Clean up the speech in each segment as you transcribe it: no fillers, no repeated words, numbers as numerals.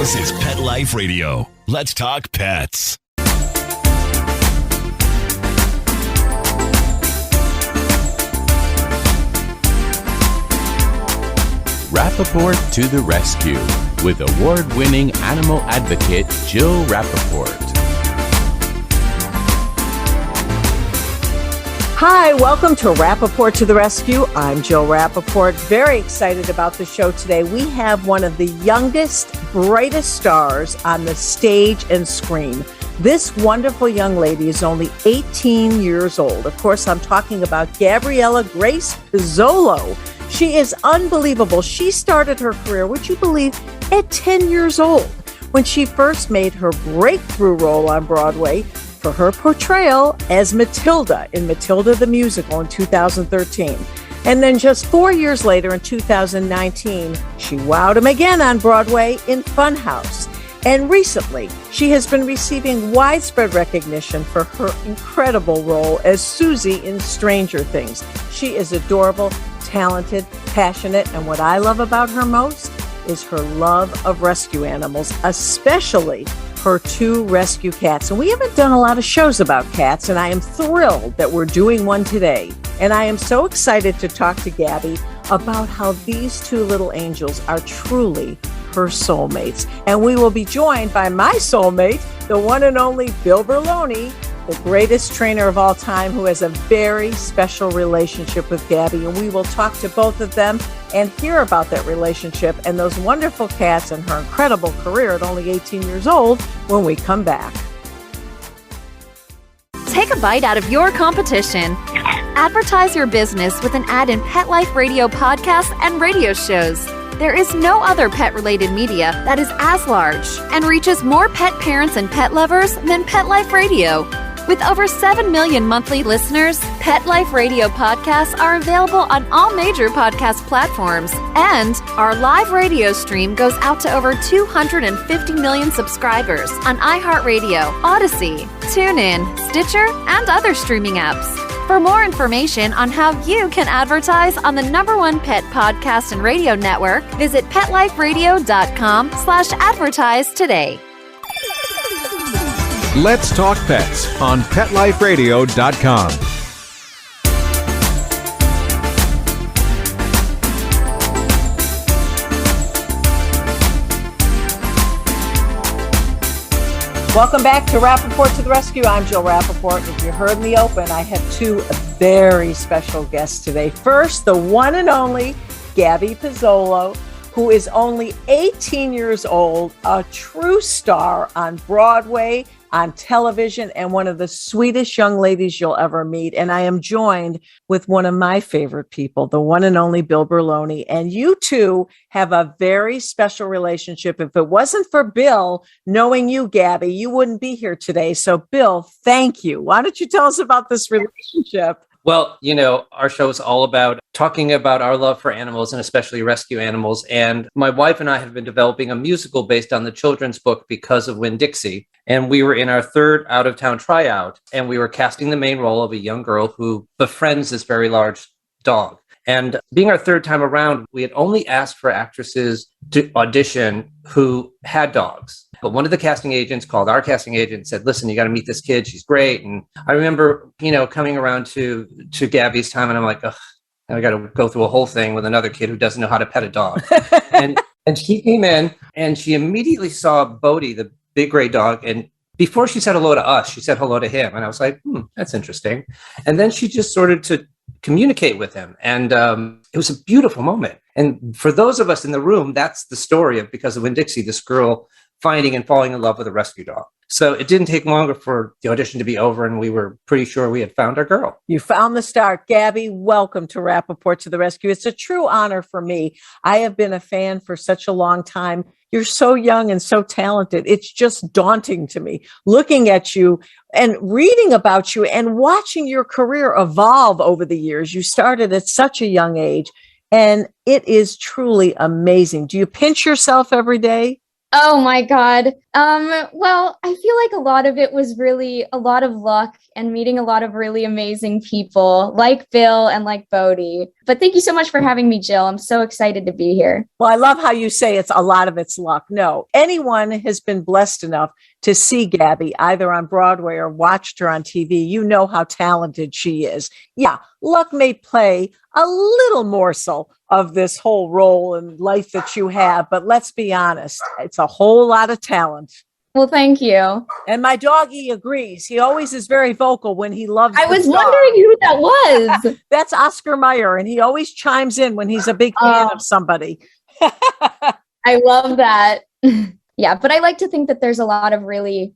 This is Pet Life Radio. Let's talk pets. Rappaport to the rescue with award-winning animal advocate Jill Rappaport. Hi, welcome to Rappaport to the Rescue. I'm Jill Rappaport. Very excited about the show today. We have one of the youngest, brightest stars on the stage and screen. This wonderful young lady is only 18 years old. Of course, I'm talking about Gabriella Grace Pizzolo. She is unbelievable. She started her career, would you believe, at 10 years old when she first made her breakthrough role on Broadway for her portrayal as Matilda in Matilda the Musical in 2013. And then just 4 years later in 2019, she wowed him again on Broadway in Funhouse. And recently, she has been receiving widespread recognition for her incredible role as Susie in Stranger Things. She is adorable, talented, passionate, and what I love about her most is her love of rescue animals, especially her two rescue cats. And we haven't done a lot of shows about cats, and I am thrilled that we're doing one today. And I am so excited to talk to Gabby about how these two little angels are truly her soulmates. And we will be joined by my soulmate, the one and only Bill Berloni, the greatest trainer of all time, who has a very special relationship with Gabby. And we will talk to both of them and hear about that relationship and those wonderful cats and her incredible career at only 18 years old when we come back. Take a bite out of your competition. Advertise your business with an ad in Pet Life Radio podcasts and radio shows. There is no other pet-related media that is as large and reaches more pet parents and pet lovers than Pet Life Radio. With over 7 million monthly listeners, Pet Life Radio podcasts are available on all major podcast platforms, and our live radio stream goes out to over 250 million subscribers on iHeartRadio, Odyssey, TuneIn, Stitcher, and other streaming apps. For more information on how you can advertise on the #1 pet podcast and radio network, visit PetLifeRadio.com/advertise today. Let's Talk Pets on PetLifeRadio.com. Welcome back to Rappaport to the Rescue. I'm Jill Rappaport. If you heard in the open, I have two very special guests today. First, the one and only Gabby Pizzolo, who is only 18 years old, a true star on Broadway, on television, and one of the sweetest young ladies you'll ever meet. And I am joined with one of my favorite people, the one and only Bill Berloni. And you two have a very special relationship. If it wasn't for Bill knowing you, Gabby, you wouldn't be here today. So Bill, thank you. Why don't you tell us about this relationship? Well, our show is all about talking about our love for animals and especially rescue animals. And my wife and I have been developing a musical based on the children's book Because of Winn-Dixie. And we were in our third out-of-town tryout, and we were casting the main role of a young girl who befriends this very large dog. And being our third time around, we had only asked for actresses to audition who had dogs. But one of the casting agents called our casting agent and said, listen, you got to meet this kid. She's great. And I remember, coming around to Gabby's time, and I'm like, ugh, now I got to go through a whole thing with another kid who doesn't know how to pet a dog. and she came in, and she immediately saw Bodie, the big gray dog. And before she said hello to us, she said hello to him. And I was like, that's interesting. And then she just started to communicate with him. And it was a beautiful moment. And for those of us in the room, that's the story of Because of Winn-Dixie, this girl finding and falling in love with a rescue dog. So it didn't take longer for the audition to be over, and we were pretty sure we had found our girl. You found the star. Gabby, welcome to Rappaport to the Rescue. It's a true honor for me. I have been a fan for such a long time. You're so young and so talented. It's just daunting to me looking at you and reading about you and watching your career evolve over the years. You started at such a young age, and it is truly amazing. Do you pinch yourself every day? Oh my God. Well, I feel like a lot of it was really a lot of luck and meeting a lot of really amazing people like Bill and like Bodie. But thank you so much for having me, Jill. I'm so excited to be here. Well, I love how you say it's a lot of it's luck. No, anyone has been blessed enough to see Gabby either on Broadway or watched her on TV. You know how talented she is. Yeah, luck may play a little morsel of this whole role in life that you have, but let's be honest, it's a whole lot of talent. Well, thank you. And my doggy agrees. He always is very vocal when he loves I the was star. wondering who that was. That's Oscar Mayer, and he always chimes in when he's a big fan of somebody. I love that. Yeah, but I like to think that there's a lot of really,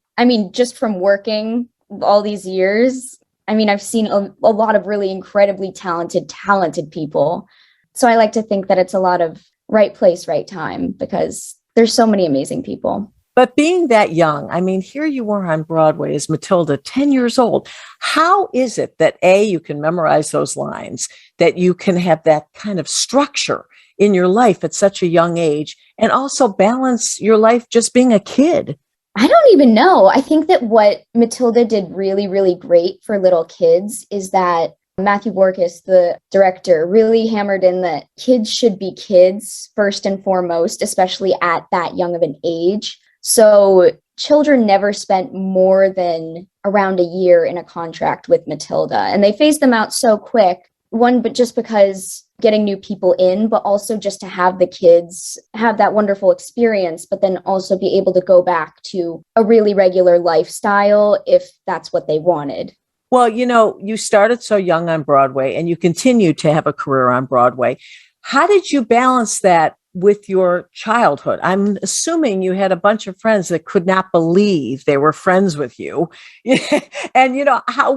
just from working all these years, I've seen a lot of really incredibly talented people. So I like to think that it's a lot of right place, right time, because there's so many amazing people. But being that young, here you were on Broadway as Matilda, 10 years old. How is it that you can memorize those lines, that you can have that kind of structure in your life at such a young age, and also balance your life just being a kid? I don't even know. I think that what Matilda did really, really great for little kids is that Matthew Borkus, the director, really hammered in that kids should be kids first and foremost, especially at that young of an age. So children never spent more than around a year in a contract with Matilda, and they phased them out so quick. One, but just because getting new people in, but also just to have the kids have that wonderful experience, but then also be able to go back to a really regular lifestyle if that's what they wanted. Well, you started so young on Broadway and you continued to have a career on Broadway. How did you balance that with your childhood? I'm assuming you had a bunch of friends that could not believe they were friends with you. And,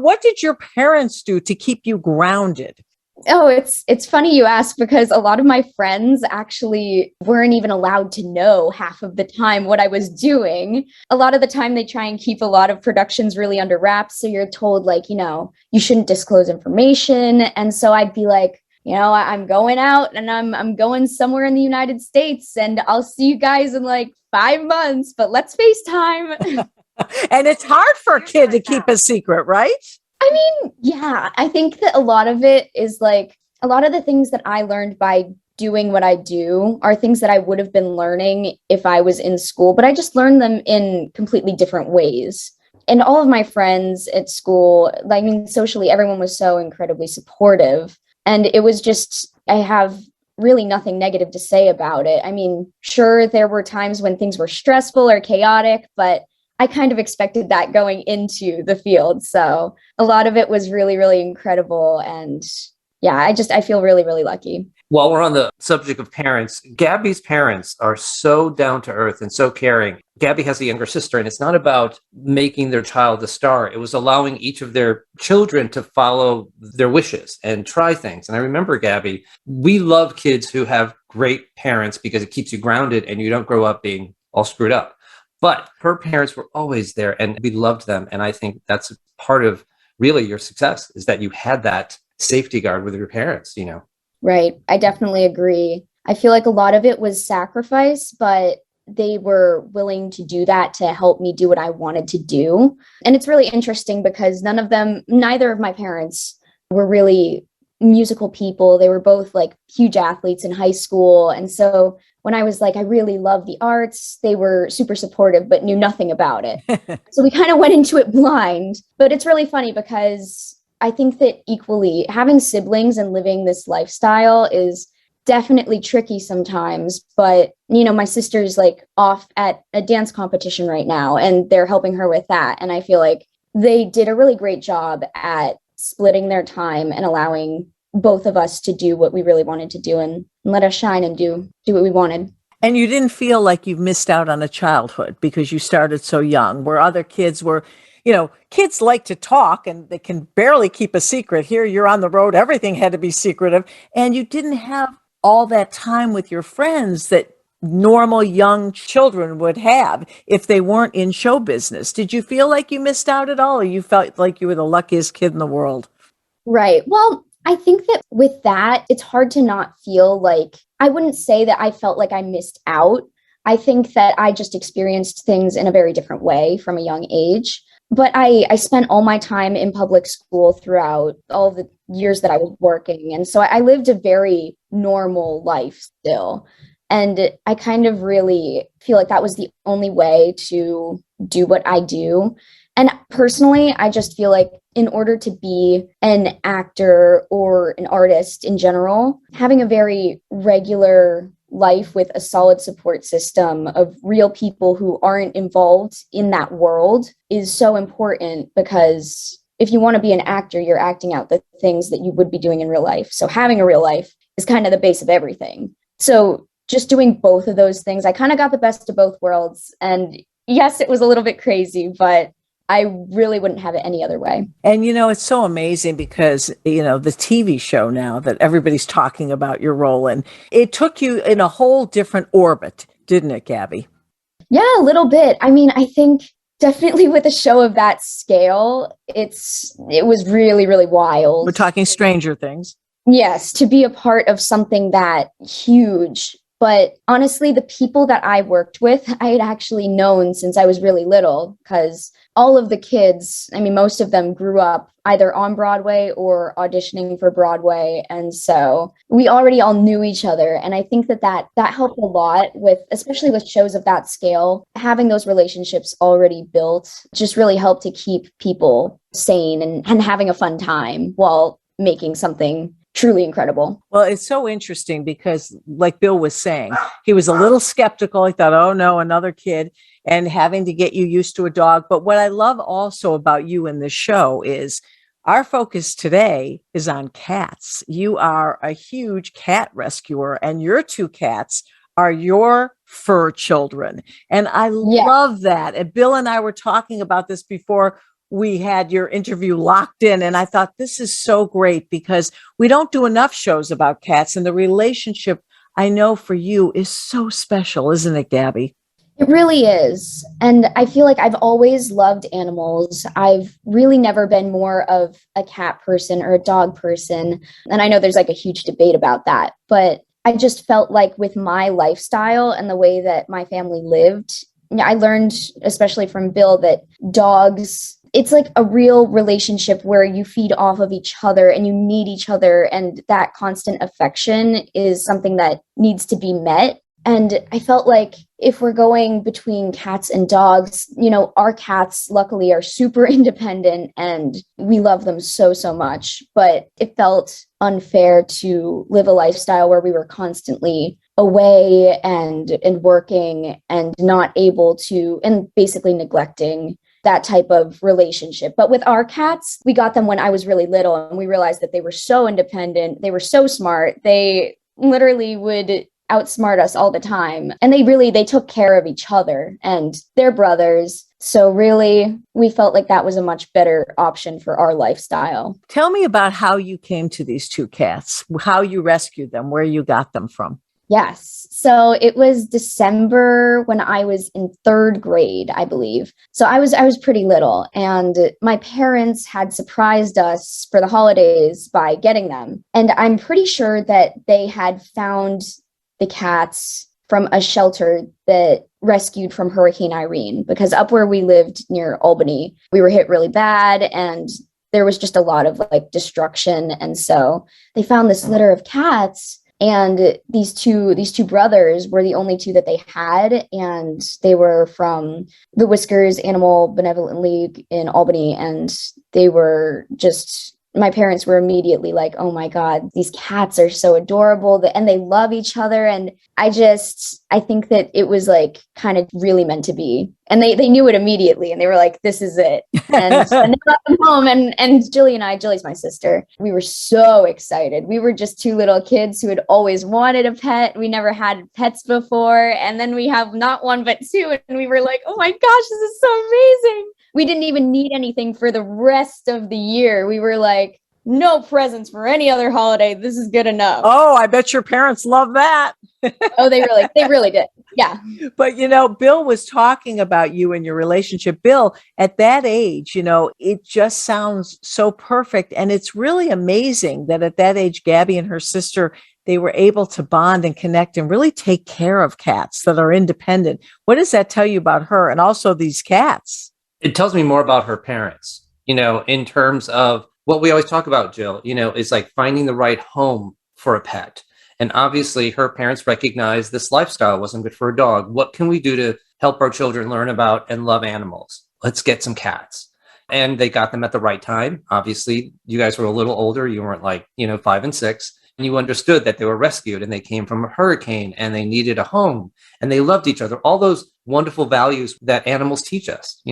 what did your parents do to keep you grounded? Oh, it's funny you ask, because a lot of my friends actually weren't even allowed to know half of the time what I was doing. A lot of the time they try and keep a lot of productions really under wraps. So you're told you shouldn't disclose information. And so I'd be like, I'm going out and I'm going somewhere in the United States and I'll see you guys in 5 months, but let's FaceTime. And it's hard for a kid to keep a secret, right? Yeah, I think that a lot of it is a lot of the things that I learned by doing what I do are things that I would have been learning if I was in school, but I just learned them in completely different ways. And all of my friends at school, socially, everyone was so incredibly supportive. And it was just, I have really nothing negative to say about it. Sure, there were times when things were stressful or chaotic, but I kind of expected that going into the field. So a lot of it was really, really incredible. And yeah, I feel really, really lucky. While we're on the subject of parents, Gabby's parents are so down to earth and so caring. Gabby has a younger sister, and it's not about making their child a star. It was allowing each of their children to follow their wishes and try things. And I remember, Gabby, we love kids who have great parents because it keeps you grounded and you don't grow up being all screwed up. But her parents were always there and we loved them. And I think that's part of really your success, is that you had that safety guard with your parents, Right. I definitely agree. I feel like a lot of it was sacrifice, but they were willing to do that to help me do what I wanted to do. And it's really interesting because neither of my parents were really musical people. They were both huge athletes in high school. And so when I was I really love the arts, they were super supportive, but knew nothing about it. So we kind of went into it blind. But it's really funny because I think that equally having siblings and living this lifestyle is definitely tricky sometimes. But, my sister's off at a dance competition right now and they're helping her with that. And I feel like they did a really great job at splitting their time and allowing both of us to do what we really wanted to do and let us shine and do what we wanted. And you didn't feel like you've missed out on a childhood because you started so young, where other kids were, kids like to talk and they can barely keep a secret. Here you're on the road, everything had to be secretive. And you didn't have all that time with your friends that normal young children would have if they weren't in show business. Did you feel like you missed out at all, or you felt like you were the luckiest kid in the world? Right. Well, I think that with that, it's hard to not feel I wouldn't say that I felt like I missed out. I think that I just experienced things in a very different way from a young age. But I spent all my time in public school throughout all the years that I was working. And so I lived a very normal life still. And I kind of really feel like that was the only way to do what I do. And personally, I just feel like in order to be an actor or an artist in general, having a very regular life with a solid support system of real people who aren't involved in that world is so important, because if you want to be an actor, you're acting out the things that you would be doing in real life. So having a real life is kind of the base of everything. So just doing both of those things, I kind of got the best of both worlds. And yes, it was a little bit crazy, but I really wouldn't have it any other way. And, it's so amazing because, the TV show now that everybody's talking about your role in, it took you in a whole different orbit, didn't it, Gabby? Yeah, a little bit. I mean, I think definitely with a show of that scale, it was really, really wild. We're talking Stranger Things. Yes, to be a part of something that huge. But honestly, the people that I worked with, I had actually known since I was really little, because all of the kids, I mean, most of them grew up either on Broadway or auditioning for Broadway. And so we already all knew each other. And I think that helped a lot with, especially with shows of that scale, having those relationships already built just really helped to keep people sane and having a fun time while making something truly incredible. Well, it's so interesting because, like Bill was saying, he was a little skeptical. He thought, oh no, another kid, and having to get you used to a dog. But what I love also about you in this show is our focus today is on cats. You are a huge cat rescuer, and your two cats are your fur children. And I love that. And Bill and I were talking about this before we had your interview locked in. And I thought, this is so great because we don't do enough shows about cats. And the relationship, I know for you, is so special, isn't it, Gabby? It really is. And I feel like I've always loved animals. I've really never been more of a cat person or a dog person. And I know there's like a huge debate about that, but I just felt like with my lifestyle and the way that my family lived, I learned, especially from Bill, that dogs, it's like a real relationship where you feed off of each other and you need each other. And that constant affection is something that needs to be met. And I felt like if we're going between cats and dogs, our cats luckily are super independent and we love them so, so much. But it felt unfair to live a lifestyle where we were constantly away and working and not able to, and basically neglecting that type of relationship. But with our cats, we got them when I was really little, and we realized that they were so independent. They were so smart. They literally would outsmart us all the time. And they took care of each other and their brothers. So really, we felt like that was a much better option for our lifestyle. Tell me about how you came to these two cats, how you rescued them, where you got them from. Yes. So it was December when I was in third grade, I believe. So I was pretty little, and my parents had surprised us for the holidays by getting them. And I'm pretty sure that they had found the cats from a shelter that rescued from Hurricane Irene, because up where we lived near Albany, we were hit really bad and there was just a lot of like destruction. And so they found this litter of cats. And these two brothers were the only two that they had, and they were from the Whiskers Animal Benevolent League in Albany, and they were just, my parents were immediately like, oh my God, these cats are so adorable, and they love each other. And I think that it was like kind of really meant to be. And they knew it immediately, and they were like, this is it. And they brought them home, and Jilly's my sister. We were so excited. We were just two little kids who had always wanted a pet. We never had pets before. And then we have not one, but two. And we were like, oh my gosh, this is so amazing. We didn't even need anything for the rest of the year. We were like, no presents for any other holiday. This is good enough. Oh, I bet your parents love that. Oh, they really did. Yeah. But, Bill was talking about you and your relationship. Bill, at that age, it just sounds so perfect. And it's really amazing that at that age, Gabby and her sister, they were able to bond and connect and really take care of cats that are independent. What does that tell you about her and also these cats? It tells me more about her parents, in terms of what we always talk about, Jill, is like finding the right home for a pet. And obviously her parents recognized this lifestyle wasn't good for a dog. What can we do to help our children learn about and love animals? Let's get some cats. And they got them at the right time. Obviously, you guys were a little older. You weren't like, 5 and 6. And you understood that they were rescued and they came from a hurricane and they needed a home and they loved each other. All those wonderful values that animals teach us,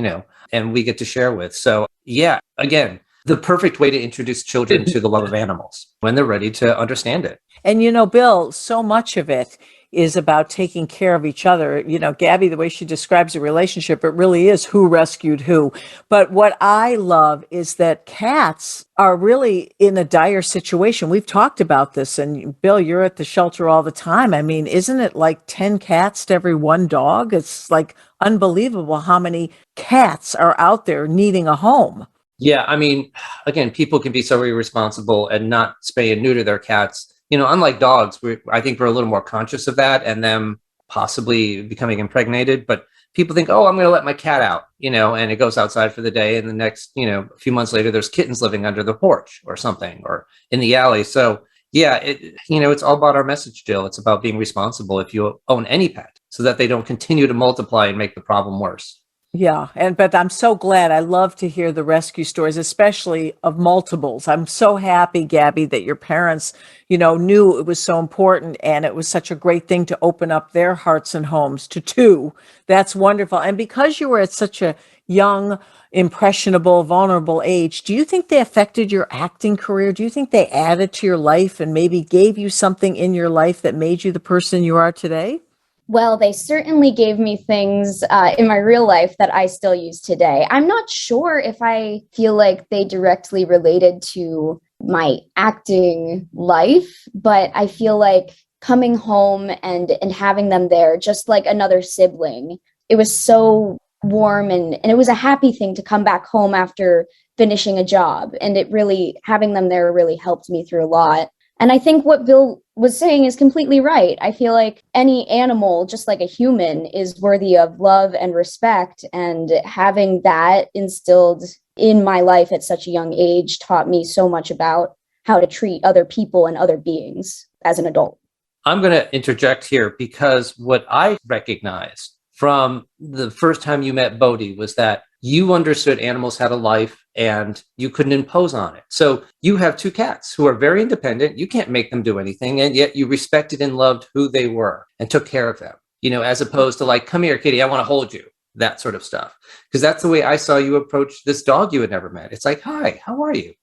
and we get to share with. So yeah, again, the perfect way to introduce children to the love of animals when they're ready to understand it. And, Bill, so much of it is about taking care of each other. Gabby, the way she describes the relationship, it really is who rescued who. But what I love is that cats are really in a dire situation. We've talked about this, and Bill, you're at the shelter all the time. I mean, isn't it like 10 cats to every one dog? It's like unbelievable how many cats are out there needing a home. Yeah, I mean, again, people can be so irresponsible and not spay and neuter their cats. Unlike dogs, I think we're a little more conscious of that and them possibly becoming impregnated. But people think, oh, I'm going to let my cat out, and it goes outside for the day. And the next, a few months later, there's kittens living under the porch or something or in the alley. So yeah, it's all about our message, Jill. It's about being responsible if you own any pet so that they don't continue to multiply and make the problem worse. Yeah. But I'm so glad. I love to hear the rescue stories, especially of multiples. I'm so happy, Gabby, that your parents, knew it was so important and it was such a great thing to open up their hearts and homes to two. That's wonderful. And because you were at such a young, impressionable, vulnerable age, do you think they affected your acting career? Do you think they added to your life and maybe gave you something in your life that made you the person you are today? Well, they certainly gave me things in my real life that I still use today. I'm not sure if I feel like they directly related to my acting life, but I feel like coming home and having them there, just like another sibling, it was so warm and it was a happy thing to come back home after finishing a job. And it really, having them there really helped me through a lot. And I think what Bill was saying is completely right. I feel like any animal, just like a human, is worthy of love and respect. And having that instilled in my life at such a young age taught me so much about how to treat other people and other beings as an adult. I'm going to interject here because what I recognized from the first time you met Bodhi was that you understood animals had a life and you couldn't impose on it. So you have 2 cats who are very independent. You can't make them do anything. And yet you respected and loved who they were and took care of them, as opposed to like, come here, kitty, I want to hold you, that sort of stuff. Because that's the way I saw you approach this dog you had never met. It's like, hi, how are you?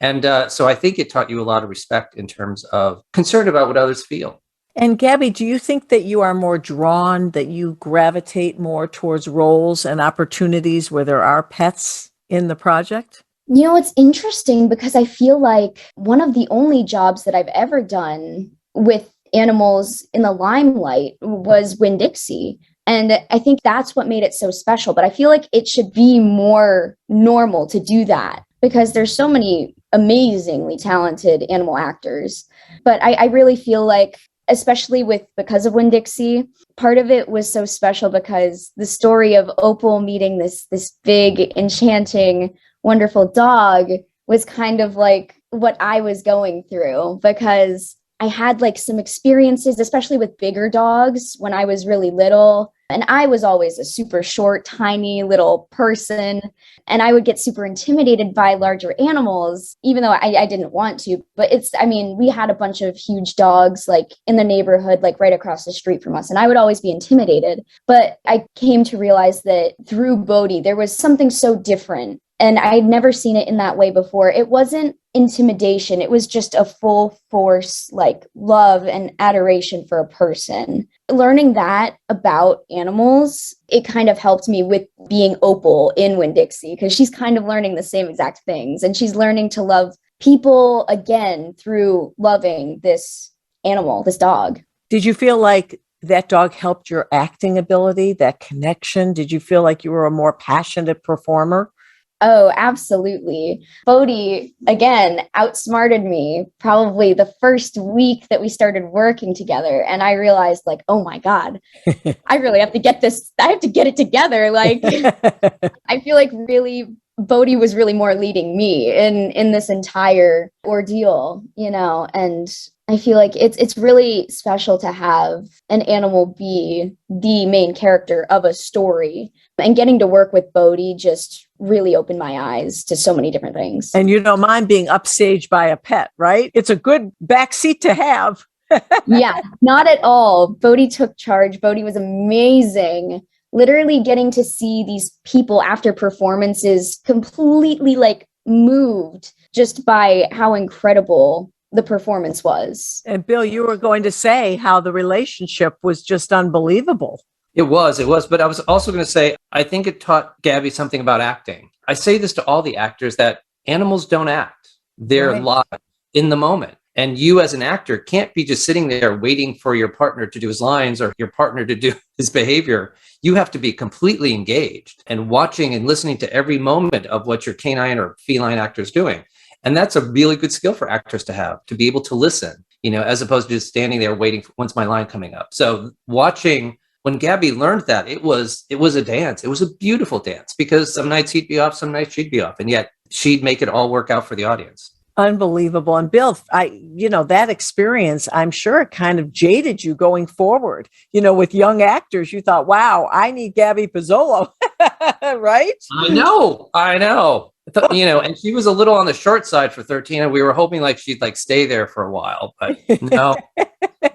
And so I think it taught you a lot of respect in terms of concern about what others feel. And Gabby, do you think that you are more drawn, that you gravitate more towards roles and opportunities where there are pets in the project? It's interesting because I feel like one of the only jobs that I've ever done with animals in the limelight was Winn-Dixie. And I think that's what made it so special. But I feel like it should be more normal to do that because there's so many amazingly talented animal actors. But I really feel like, especially because of Winn-Dixie, part of it was so special because the story of Opal meeting this big, enchanting, wonderful dog was kind of like what I was going through because I had like some experiences, especially with bigger dogs when I was really little. And I was always a super short, tiny little person. And I would get super intimidated by larger animals, even though I didn't want to. But we had a bunch of huge dogs like in the neighborhood, like right across the street from us. And I would always be intimidated. But I came to realize that through Bodhi, there was something so different. And I'd never seen it in that way before. It wasn't intimidation. It was just a full force, like love and adoration for a person. Learning that about animals, it kind of helped me with being Opal in Winn-Dixie because she's kind of learning the same exact things. And she's learning to love people again through loving this animal, this dog. Did you feel like that dog helped your acting ability, that connection? Did you feel like you were a more passionate performer? Oh, absolutely. Bodhi, again, outsmarted me probably the first week that we started working together. And I realized, like, oh my God, I really have to get this. I have to get it together. Like, I feel like really Bodhi was really more leading me in this entire ordeal, and I feel like it's really special to have an animal be the main character of a story. And getting to work with Bodhi just really opened my eyes to so many different things. And you don't mind being upstaged by a pet, right? It's a good backseat to have. Yeah, not at all. Bodhi took charge. Bodhi was amazing. Literally getting to see these people after performances completely like moved just by how incredible the performance was. And Bill, you were going to say how the relationship was just unbelievable. It was. But I was also going to say, I think it taught Gabby something about acting. I say this to all the actors that animals don't act. They're live in the moment. And you as an actor can't be just sitting there waiting for your partner to do his lines or your partner to do his behavior. You have to be completely engaged and watching and listening to every moment of what your canine or feline actor is doing. And that's a really good skill for actors to have, to be able to listen, as opposed to just standing there waiting for when's my line coming up. So watching, when Gabby learned that, it was a dance. It was a beautiful dance because some nights he'd be off, some nights she'd be off. And yet she'd make it all work out for the audience. Unbelievable. And Bill, that experience, I'm sure it kind of jaded you going forward. With young actors, you thought, wow, I need Gabby Pizzolo, right? I know. And she was a little on the short side for 13, and we were hoping like she'd like stay there for a while, but no,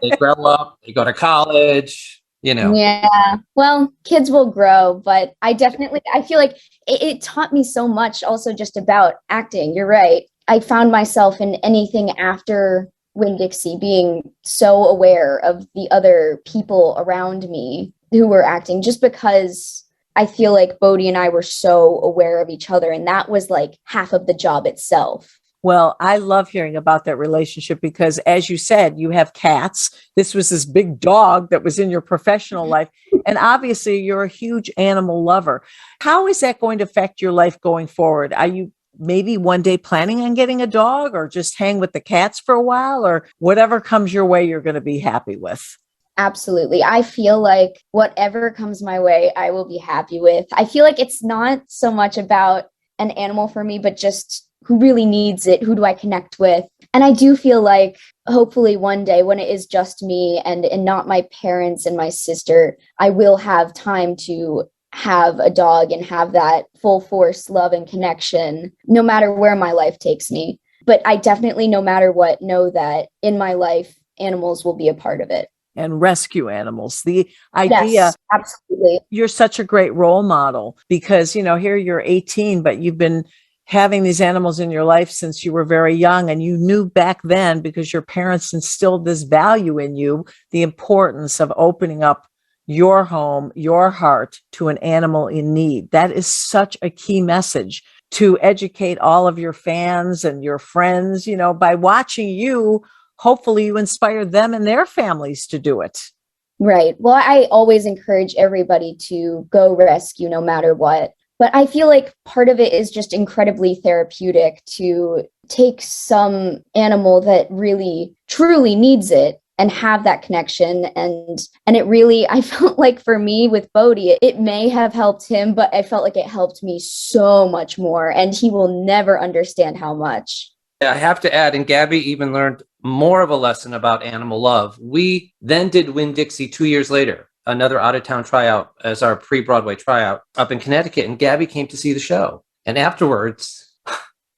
they grow up, they go to college, Yeah, well, kids will grow, but I feel like it taught me so much also just about acting. You're right. I found myself in anything after Winn-Dixie being so aware of the other people around me who were acting, just because I feel like Bodhi and I were so aware of each other. And that was like half of the job itself. Well, I love hearing about that relationship because, as you said, you have cats. This was this big dog that was in your professional life. And obviously, you're a huge animal lover. How is that going to affect your life going forward? Are you maybe one day planning on getting a dog, or just hang with the cats for a while, or whatever comes your way, you're going to be happy with? Absolutely. I feel like whatever comes my way, I will be happy with. I feel like it's not so much about an animal for me, but just who really needs it? Who do I connect with? And I do feel like hopefully one day when it is just me and not my parents and my sister, I will have time to have a dog and have that full force love and connection, no matter where my life takes me. But I definitely, no matter what, know that in my life, animals will be a part of it. And rescue animals. The idea, yes, absolutely. You're such a great role model because, here you're 18, but you've been having these animals in your life since you were very young. And you knew back then, because your parents instilled this value in you, the importance of opening up your home, your heart to an animal in need. That is such a key message to educate all of your fans and your friends, by watching you. Hopefully you inspire them and their families to do it. Right. Well, I always encourage everybody to go rescue no matter what. But I feel like part of it is just incredibly therapeutic to take some animal that really, truly needs it and have that connection. And it really, I felt like for me with Bodhi, it may have helped him, but I felt like it helped me so much more. And he will never understand how much. I have to add, and Gabby even learned more of a lesson about animal love. We then did Winn-Dixie 2 years later, another out-of-town tryout as our pre-Broadway tryout up in Connecticut, and Gabby came to see the show. And afterwards,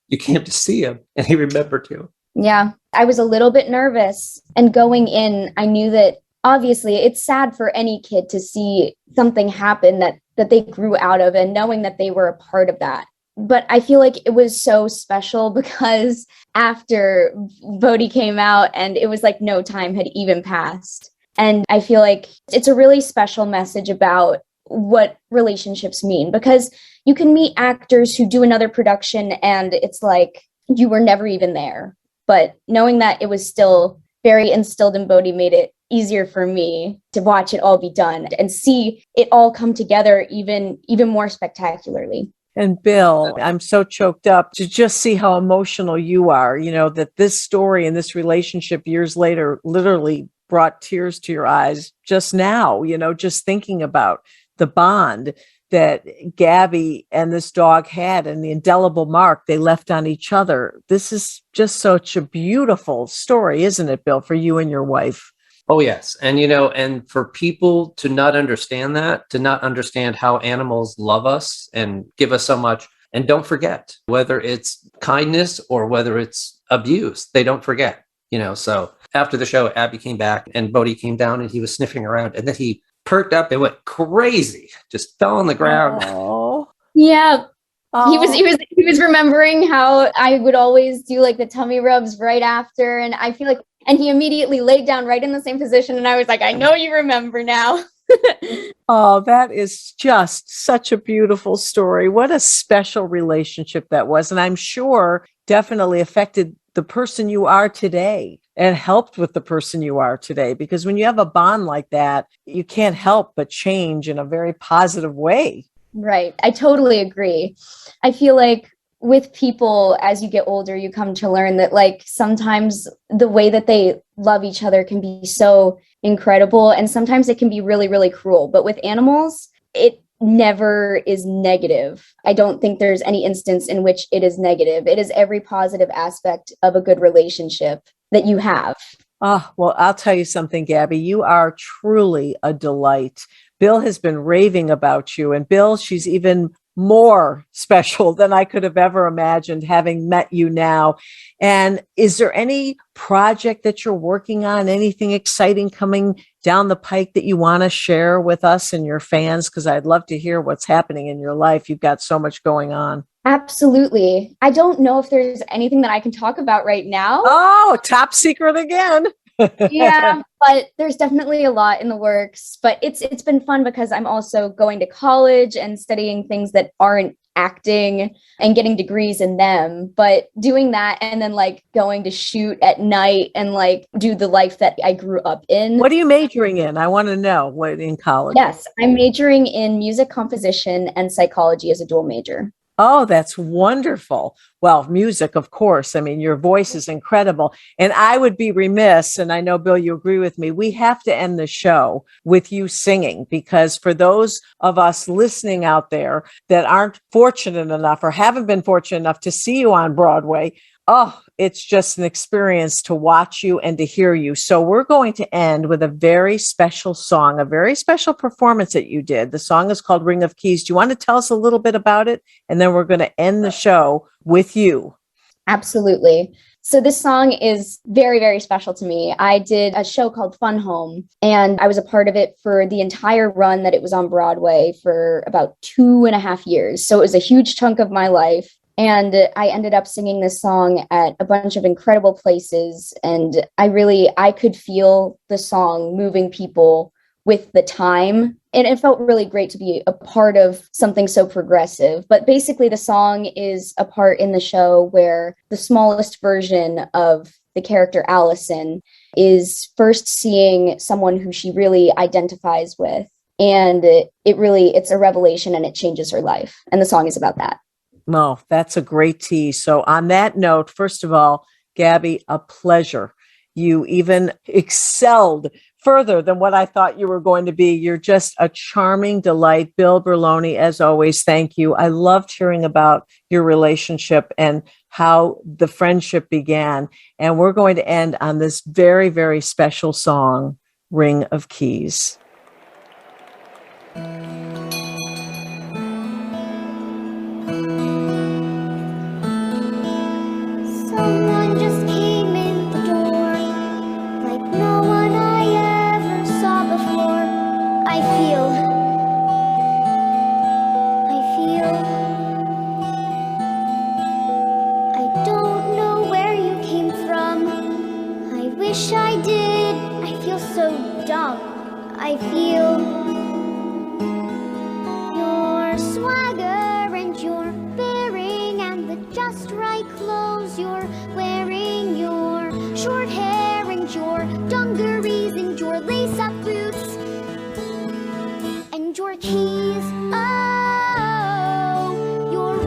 you came to see him, and he remembered you. Yeah, I was a little bit nervous. And going in, I knew that obviously it's sad for any kid to see something happen that they grew out of, and knowing that they were a part of that. But I feel like it was so special because after Bodhi came out, and it was like no time had even passed. And I feel like it's a really special message about what relationships mean, because you can meet actors who do another production and it's like you were never even there. But knowing that it was still very instilled in Bodhi made it easier for me to watch it all be done and see it all come together even more spectacularly. And Bill, I'm so choked up to just see how emotional you are, that this story and this relationship years later literally brought tears to your eyes just now, just thinking about the bond that Gabby and this dog had and the indelible mark they left on each other. This is just such a beautiful story, isn't it, Bill, for you and your wife? Oh, yes. And, and for people to not understand that, to not understand how animals love us and give us so much. And don't forget, whether it's kindness or whether it's abuse, they don't forget, So after the show, Abby came back and Bodhi came down and he was sniffing around and then he perked up and went crazy, just fell on the ground. Oh, yeah. He was remembering how I would always do like the tummy rubs right after. And I feel like, and he immediately laid down right in the same position. And I was like, I know you remember now. Oh, that is just such a beautiful story. What a special relationship that was. And I'm sure definitely affected the person you are today and helped with the person you are today. Because when you have a bond like that, you can't help but change in a very positive way. Right. I totally agree. I feel like with people, as you get older, you come to learn that like sometimes the way that they love each other can be so incredible. And sometimes it can be really, really cruel. But with animals, it never is negative. I don't think there's any instance in which it is negative. It is every positive aspect of a good relationship that you have. Oh, well, I'll tell you something, Gabby. You are truly a delight. Bill has been raving about you. And Bill, she's even more special than I could have ever imagined having met you now. And is there any project that you're working on, anything exciting coming down the pike that you want to share with us and your fans? Because I'd love to hear what's happening in your life. You've got so much going on. Absolutely. I don't know if there's anything that I can talk about right now. Oh, top secret again. Yeah, but there's definitely a lot in the works. But it's been fun because I'm also going to college and studying things that aren't acting and getting degrees in them. But doing that and then like going to shoot at night and like do the life that I grew up in. What are you majoring in? I want to know what in college. Yes, I'm majoring in music composition and psychology as a dual major. Oh, that's wonderful. Well, music, of course. I mean, your voice is incredible. And I would be remiss, and I know, Bill, you agree with me, we have to end the show with you singing, because for those of us listening out there that aren't fortunate enough or haven't been fortunate enough to see you on Broadway, oh, it's just an experience to watch you and to hear you. So we're going to end with a very special song, a very special performance that you did. The song is called Ring of Keys. Do you want to tell us a little bit about it? And then we're going to end the show with you. Absolutely. So this song is very, very special to me. I did a show called Fun Home, and I was a part of it for the entire run that it was on Broadway for about 2.5 years. So it was a huge chunk of my life. And I ended up singing this song at a bunch of incredible places. And I could feel the song moving people with the time. And it felt really great to be a part of something so progressive. But basically, the song is a part in the show where the smallest version of the character Allison is first seeing someone who she really identifies with. And it's a revelation and it changes her life. And the song is about that. Oh, that's a great tease. So on that note, first of all, Gabby, a pleasure. You even excelled further than what I thought you were going to be. You're just a charming delight. Bill Berloni, as always, thank you. I loved hearing about your relationship and how the friendship began. And we're going to end on this very, very special song, Ring of Keys. Someone just came in the door, like no one I ever saw before. I feel I don't know where you came from. I wish I did. I feel so dumb. I feel your swagger and your bearing and the just right clothes you're wearing, your short hair and your dungarees and your lace-up boots and your keys. Oh, your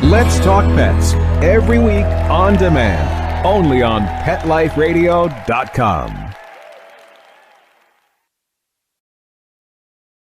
Let's Talk Pets, every week on demand, only on PetLifeRadio.com.